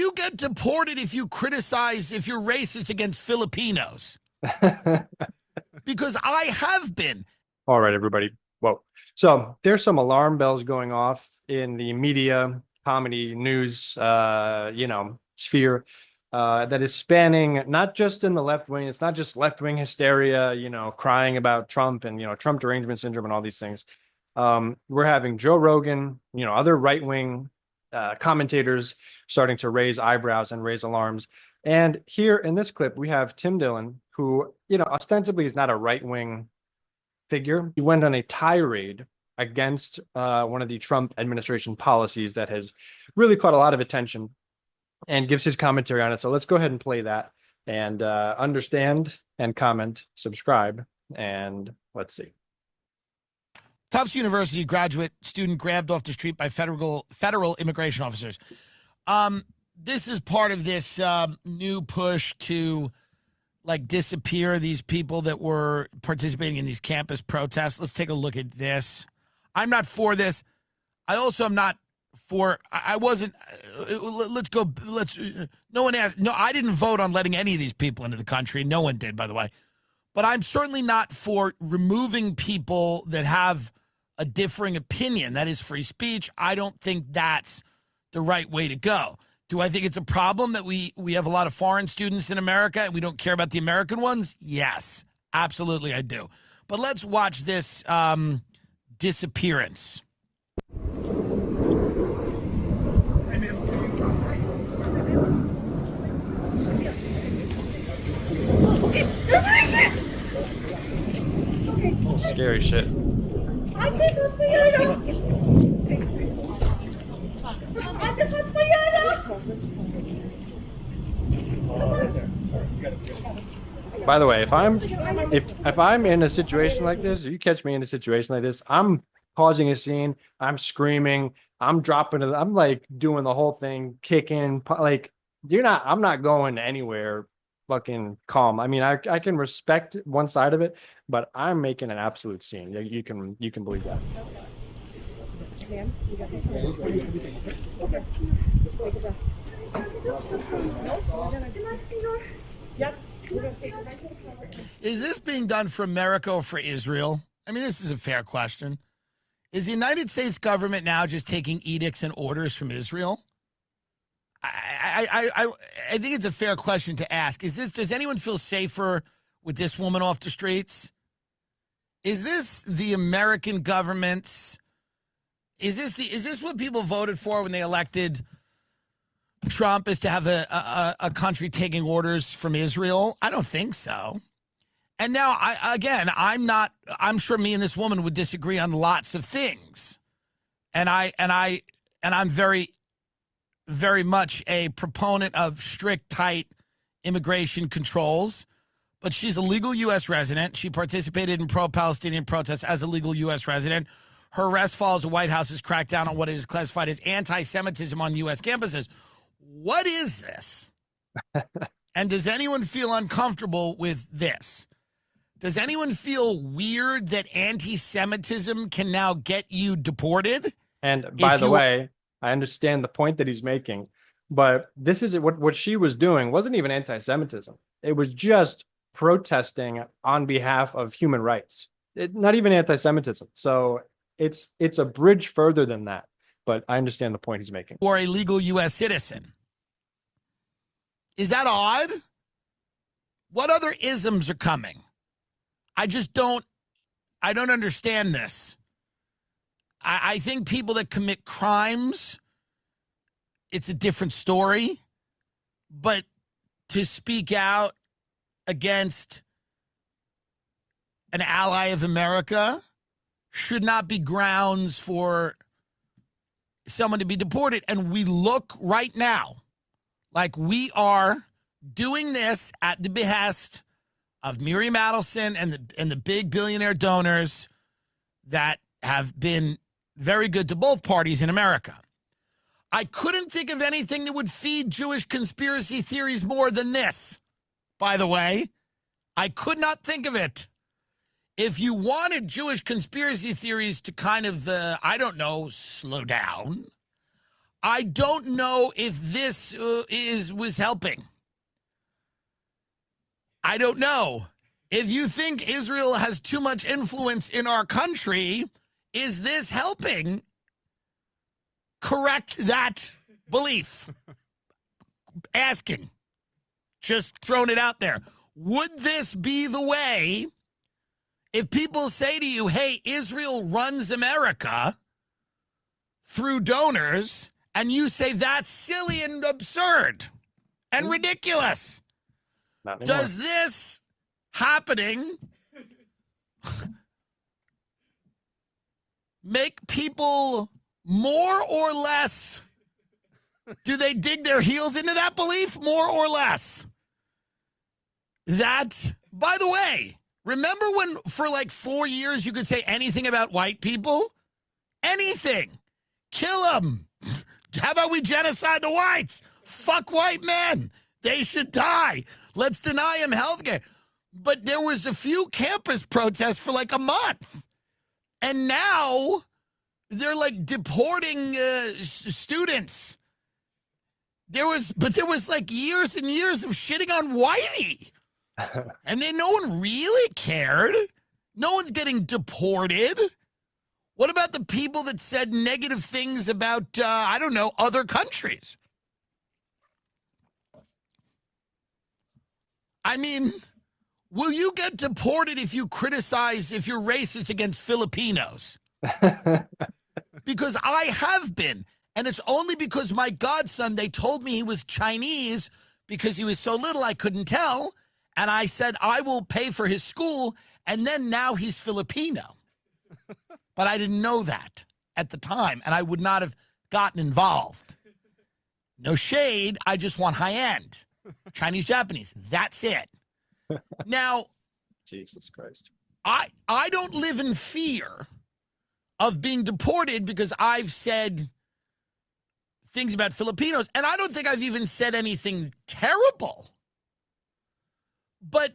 you get deported if you're racist against Filipinos? Because I have been. All right, everybody. Whoa. So there's some alarm bells going off in the media, comedy, news, sphere that is spanning not just in the left wing. It's not just left wing hysteria, crying about Trump and, Trump derangement syndrome and all these things. We're having Joe Rogan, other right wing commentators starting to raise eyebrows and raise alarms. And here in this clip, we have Tim Dillon, who, ostensibly is not a right wing figure. He went on a tirade against one of the Trump administration policies that has really caught a lot of attention and gives his commentary on it. So let's go ahead and play that and understand and comment, subscribe, and let's see. Tufts University graduate student grabbed off the street by federal immigration officers. This is part of this new push to disappear these people that were participating in these campus protests. Let's take a look at this. I'm not for this. I also am not for, I wasn't, no one asked, no, I didn't vote on letting any of these people into the country. No one did, by the way. But I'm certainly not for removing people that have a differing opinion. That is free speech. I don't think that's the right way to go. Do I think it's a problem that we have a lot of foreign students in America and we don't care about the American ones? Yes, absolutely I do. But let's watch this disappearance. Scary shit. By the way, if I'm in a situation like this, or you catch me in a situation like this, I'm causing a scene, I'm screaming, I'm dropping it, I'm doing the whole thing, kicking, I'm not going anywhere fucking calm. I mean, I can respect one side of it, but I'm making an absolute scene. You can believe that. Is this being done for America or for Israel? I mean, this is a fair question. Is the United States government now just taking edicts and orders from Israel? I think it's a fair question to ask. Does anyone feel safer with this woman off the streets? Is this the American government's? Is this what people voted for when they elected Trump, is to have a country taking orders from Israel? I don't think so. And now I'm sure me and this woman would disagree on lots of things. And I'm very, very much a proponent of strict, tight immigration controls. But she's a legal U.S. resident. She participated in pro-Palestinian protests as a legal U.S. resident. Her arrest follows the White House's crackdown on what is classified as anti-Semitism on U.S. campuses. What is this? And does anyone feel uncomfortable with this? Does anyone feel weird that anti-Semitism can now get you deported? And by the way, I understand the point that he's making, but this is what she was doing wasn't even anti-Semitism. It was just protesting on behalf of human rights. Not even anti-Semitism. So it's a bridge further than that. But I understand the point he's making. Or a legal U.S. citizen. Is that odd? What other isms are coming? I don't understand this. I think people that commit crimes, it's a different story. But to speak out against an ally of America should not be grounds for someone to be deported. And we look right now like we are doing this at the behest of Miriam Adelson and the big billionaire donors that have been very good to both parties in America. I couldn't think of anything that would feed Jewish conspiracy theories more than this, by the way. I could not think of it. If you wanted Jewish conspiracy theories to kind of, slow down, I don't know if this was helping. I don't know. If you think Israel has too much influence in our country, is this helping correct that belief? Asking. Just throwing it out there. Would this be the way if people say to you, hey, Israel runs America through donors, and you say that's silly and absurd and ridiculous? Not anymore. Does this happening make people more or less, do they dig their heels into that belief more or less? That, by the way, remember when for like 4 years you could say anything about white people? Anything. Kill them. How about we genocide the whites? Fuck white men. They should die. Let's deny them health care. But there was a few campus protests for like a month. And now they're like deporting students. There was like years and years of shitting on Whitey. And then no one really cared. No one's getting deported. What about the people that said negative things about, I don't know, other countries? I mean, will you get deported if you're racist against Filipinos? Because I have been. And it's only because my godson, they told me he was Chinese because he was so little I couldn't tell. And I said, I will pay for his school. And then now he's Filipino. But I didn't know that at the time. And I would not have gotten involved. No shade. I just want high end. Chinese, Japanese. That's it. Now, Jesus Christ. I don't live in fear of being deported because I've said things about Filipinos, and I don't think I've even said anything terrible. But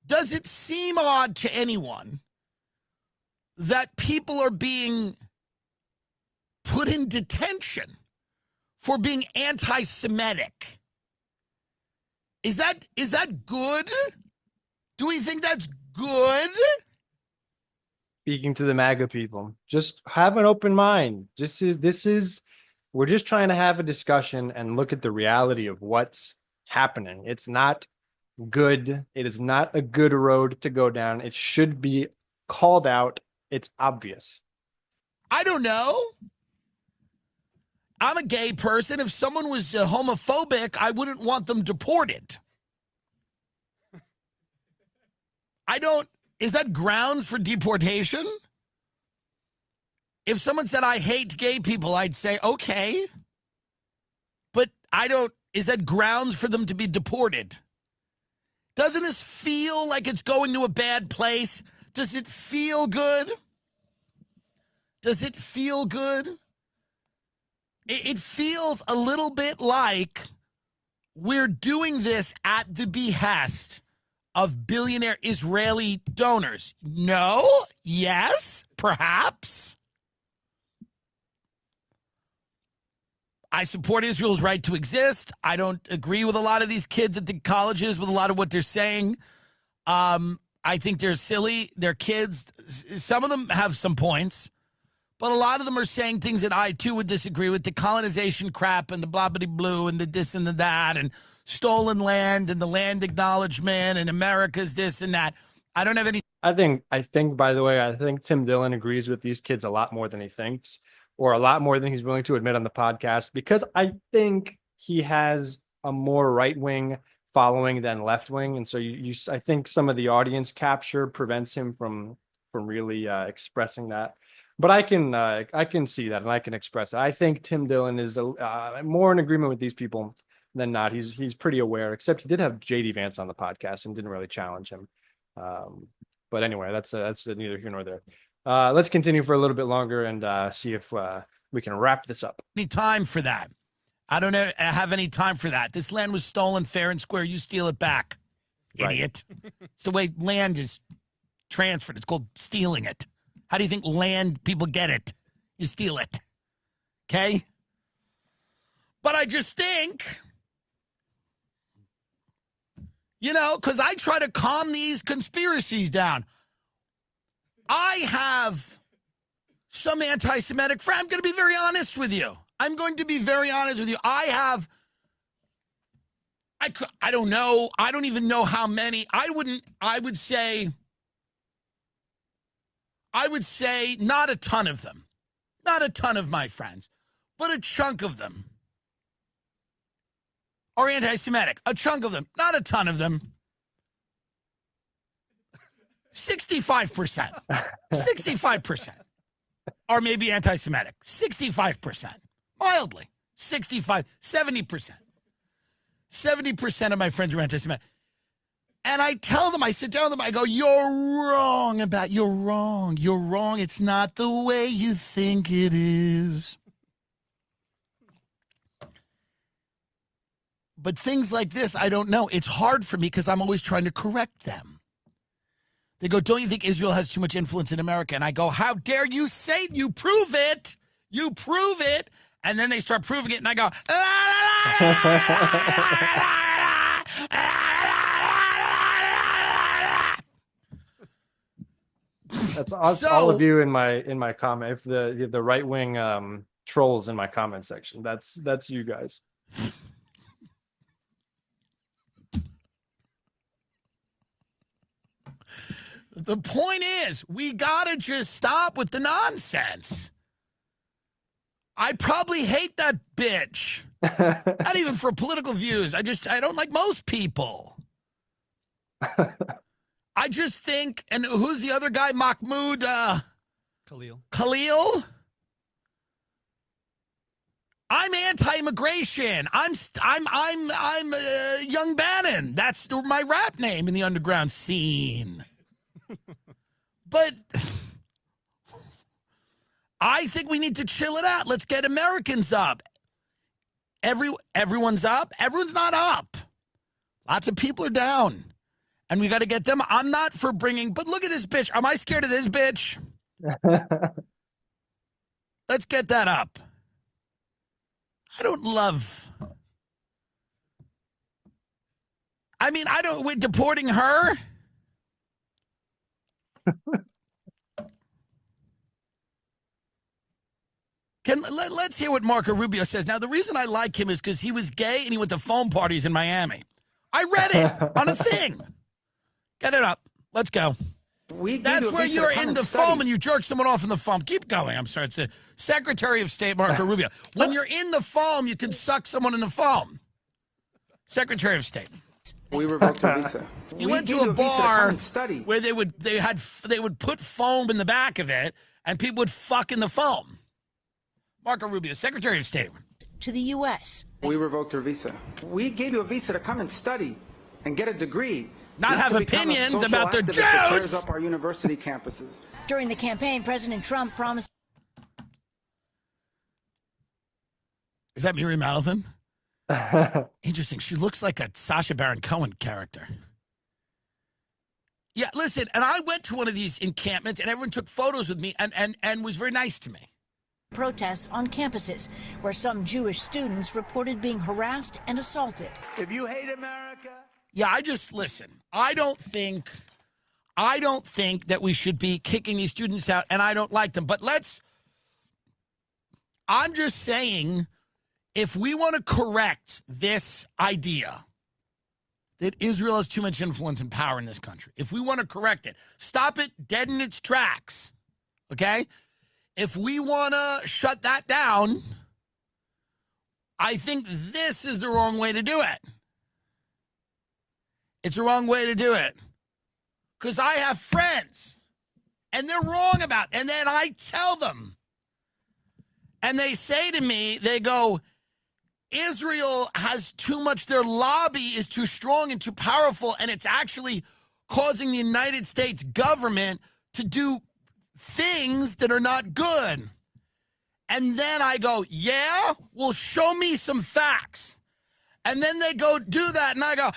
does it seem odd to anyone that people are being put in detention for being anti-Semitic? Is that good? Do we think that's good? Speaking to the MAGA people, just have an open mind. We're just trying to have a discussion and look at the reality of what's happening. It's not good. It is not a good road to go down. It should be called out. It's obvious. I don't know. I'm a gay person. If someone was homophobic, I wouldn't want them deported. Is that grounds for deportation? If someone said, I hate gay people, I'd say, okay. But is that grounds for them to be deported? Doesn't this feel like it's going to a bad place? Does it feel good? Does it feel good? It feels a little bit like we're doing this at the behest of billionaire Israeli donors. No? Yes? Perhaps? I support Israel's right to exist. I don't agree with a lot of these kids at the colleges with a lot of what they're saying. I think they're silly. They're kids. Some of them have some points. But a lot of them are saying things that I, too, would disagree with. The colonization crap and the blah-blah-blue and the this and the that and stolen land and the land acknowledgement and America's this and that. I don't have any. I think, by the way, I think Tim Dillon agrees with these kids a lot more than he thinks, or a lot more than he's willing to admit on the podcast, because I think he has a more right-wing following than left-wing. And so I think some of the audience capture prevents him from really expressing that. But I can see that and I can express it. I think Tim Dillon is more in agreement with these people than not. He's pretty aware, except he did have JD Vance on the podcast and didn't really challenge him. But anyway, that's neither here nor there. Let's continue for a little bit longer and see if we can wrap this up. Any time for that? I don't have any time for that. This land was stolen fair and square. You steal it back, idiot. Right. It's the way land is transferred. It's called stealing it. How do you think land people get it? You steal it. Okay? But I just think, you know, because I try to calm these conspiracies down. I have some anti-Semitic friends. I'm going to be very honest with you. I don't know. I don't even know how many. I would say not a ton of them. Not a ton of my friends, but a chunk of them are anti-Semitic. A chunk of them, not a ton of them. 65%. 65% are maybe anti-Semitic. 65%. Mildly. 65, 70%. 70% of my friends are anti-Semitic. And I tell them, I sit down with them, I go, you're wrong. You're wrong. It's not the way you think it is. But things like this, I don't know. It's hard for me because I'm always trying to correct them. They go, don't you think Israel has too much influence in America? And I go, how dare you say, you prove it. You prove it. And then they start proving it. And I go, That's all of you in my comment. If the right wing trolls in my comment section, that's you guys. The point is, we gotta just stop with the nonsense. I probably hate that bitch. Not even for political views. I don't like most people. I just think, and who's the other guy? Mahmoud Khalil. I'm anti-immigration. I'm Young Bannon. That's my rap name in the underground scene. But I think we need to chill it out. Let's get Americans up. Everyone's up. Everyone's not up. Lots of people are down. And we got to get them. I'm not for bringing, but look at this bitch. Am I scared of this bitch? Let's get that up. I don't love. I mean, we're deporting her. Let's hear what Marco Rubio says. Now, the reason I like him is because he was gay and he went to foam parties in Miami. I read it on a thing. Get it up. Let's go. That's where you're in the foam and you jerk someone off in the foam. Keep going. I'm sorry. It's the Secretary of State, Marco Rubio. When you're in the foam, you can suck someone in the foam. Secretary of State. We revoked your visa. You went to a bar where they would put foam in the back of it and people would fuck in the foam. Marco Rubio, Secretary of State. To the U.S. We revoked your visa. We gave you a visa to come and study and get a degree. Not have opinions about their Jews. Tears up our university campuses. During the campaign, President Trump promised. Is that Miriam Allison? Interesting. She looks like a Sacha Baron Cohen character. Yeah, listen, and I went to one of these encampments, and everyone took photos with me and was very nice to me. Protests on campuses where some Jewish students reported being harassed and assaulted. If you hate America. Yeah, listen. I don't think that we should be kicking these students out, and I don't like them. But I'm just saying, if we want to correct this idea that Israel has too much influence and power in this country, if we want to correct it, stop it dead in its tracks, okay? If we want to shut that down, I think this is the wrong way to do it. It's the wrong way to do it. Because I have friends, and they're wrong about it. And then I tell them. And they say to me, they go, Israel has too much, their lobby is too strong and too powerful, and it's actually causing the United States government to do things that are not good. And then I go, yeah? Well, show me some facts. And then they go do that, and I go, and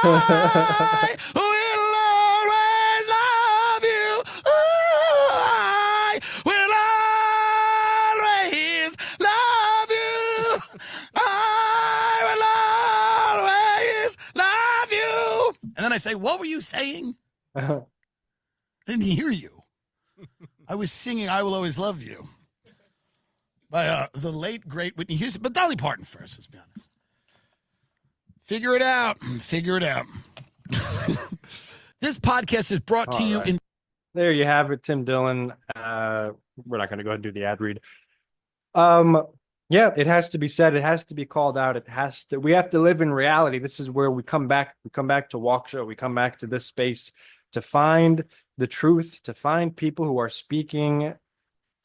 I will always love you. Ooh, I will always love you. I will always love you. And then I say, what were you saying? I didn't hear you. I was singing I Will Always Love You by the late, great Whitney Houston. But Dolly Parton first, let's be honest. Figure it out. Figure it out. This podcast is brought to you in. There you have it, Tim Dillon. We're not going to go ahead and do the ad read. Yeah, it has to be said. It has to be called out. We have to live in reality. This is where we come back. We come back to Walk Show. We come back to this space to find the truth, to find people who are speaking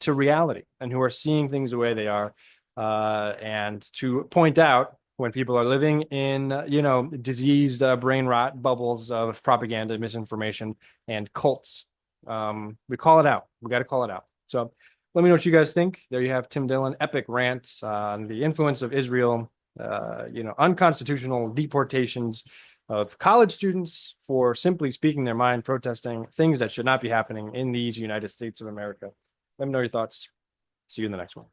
to reality and who are seeing things the way they are, and to point out when people are living in, diseased brain rot bubbles of propaganda, misinformation, and cults. We call it out. We got to call it out. So let me know what you guys think. There you have Tim Dillon, epic rants on the influence of Israel, unconstitutional deportations of college students for simply speaking their mind, protesting things that should not be happening in these United States of America. Let me know your thoughts. See you in the next one.